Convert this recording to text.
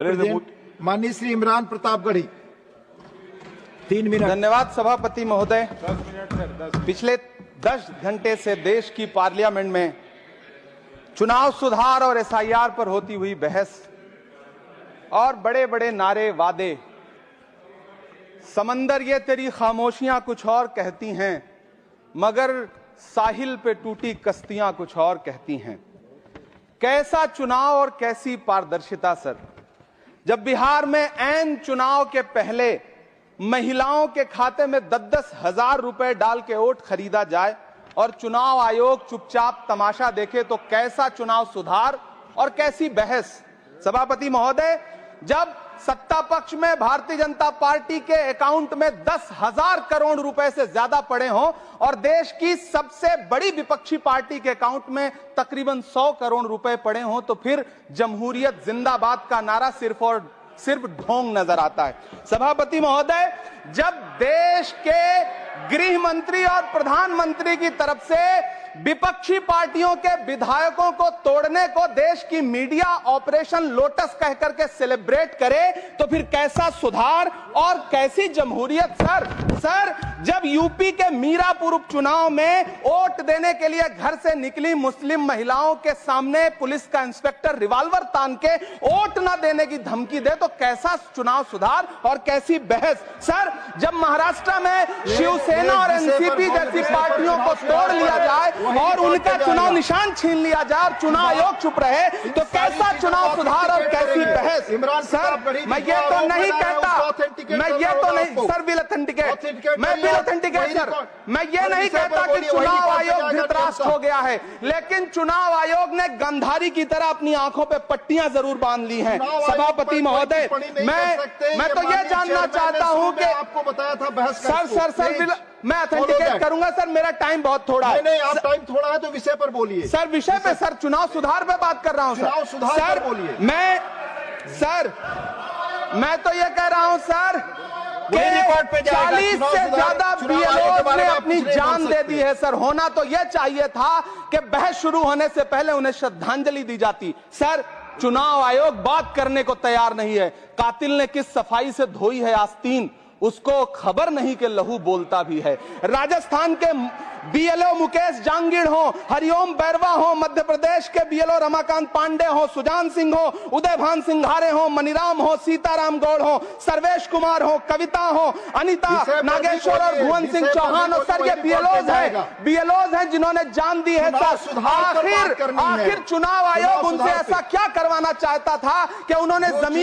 माननीय श्री इमरान प्रतापगढ़ी 3 मिनट। धन्यवाद सभापति महोदय। पिछले 10 घंटे से देश की पार्लियामेंट में चुनाव सुधार और एसआईआर पर होती हुई बहस और बड़े बड़े नारे वादे, समंदर ये तेरी खामोशियां कुछ और कहती हैं, मगर साहिल पे टूटी कश्तियां कुछ और कहती हैं। कैसा चुनाव और कैसी पारदर्शिता सर। जब बिहार में ऐन चुनाव के पहले महिलाओं के खाते में 10-10 हजार रुपए डाल के वोट खरीदा जाए और चुनाव आयोग चुपचाप तमाशा देखे, तो कैसा चुनाव सुधार और कैसी बहस। सभापति महोदय, जब सत्ता पक्ष में भारतीय जनता पार्टी के अकाउंट में 10,000 करोड़ रुपए से ज्यादा पड़े हों और देश की सबसे बड़ी विपक्षी पार्टी के अकाउंट में तकरीबन 100 करोड़ रुपए पड़े हों, तो फिर जमहूरियत जिंदाबाद का नारा सिर्फ और सिर्फ ढोंग नजर आता है। सभापति महोदय, जब देश के गृह मंत्री और प्रधानमंत्री की तरफ से विपक्षी पार्टियों के विधायकों को तोड़ने को देश की मीडिया ऑपरेशन लोटस कह करके सेलिब्रेट करे, तो फिर कैसा सुधार और कैसी जमहूरियत सर। जब यूपी के मीरापुर उपचुनाव में वोट देने के लिए घर से निकली मुस्लिम महिलाओं के सामने पुलिस का इंस्पेक्टर रिवॉल्वर तान के वोट न देने की धमकी दे, तो कैसा चुनाव सुधार और कैसी बहस सर। जब महाराष्ट्र में शिवसेना और एनसीपी जैसी पार्टियों को तोड़ लिया जाए और उनका चुनाव निशान छीन लिया जाए और चुनाव आयोग चुप रहे, तो कैसा चुनाव सुधार और कैसी बहस सर। मैं ये तो नहीं कहता, सर विल ऑथेंटिकेट, मैं विल ऑथेंटिकेट सर, मैं ये नहीं कहता कि चुनाव आयोग धृतराष्ट्र हो गया है, लेकिन चुनाव आयोग ने गंधारी की तरह अपनी आंखों पे पट्टियां जरूर बांध ली हैं। सभापति महोदय, मैं तो ये जानना चाहता हूं कि आपको बताया था बहस सर मैं ऑथेंटिकेट करूंगा सर, मेरा टाइम बहुत थोड़ा है। नहीं, आप टाइम थोड़ा है तो विषय पर बोलिए सर। विषय पे सर, चुनाव सुधार पे बात कर रहा हूं चुनाव सुधार सर। बोलिए। मैं तो ये कह रहा हूं सर कि 40 से ज्यादा बीएलओ ने अपनी जान दे दी है सर। होना तो यह चाहिए था कि बहस शुरू होने से पहले उन्हें श्रद्धांजलि दी जाती। सर, चुनाव आयोग बात करने को तैयार नहीं है। कातिल ने किस सफाई से धोई है आस्तीन, उसको खबर नहीं कि लहू बोलता भी है। राजस्थान के बीएलओ मुकेश जांगीड़ हो, हरिओम बैरवा हो, मध्य प्रदेश के बीएलओ रमाकांत पांडे हो, सुजान सिंह हो, उदयभान सिंघारे हो, मनीराम हो, सीताराम गौड़ हो, सर्वेश कुमार हो, कविता हो, अनिता नागेश्वर और भुवन सिंह चौहान हो। सर, ये बीएलओज हैं जिन्होंने जान दी है सर। आखिर चुनाव आयोग उनसे ऐसा क्या करवाना चाहता था कि उन्होंने जमीन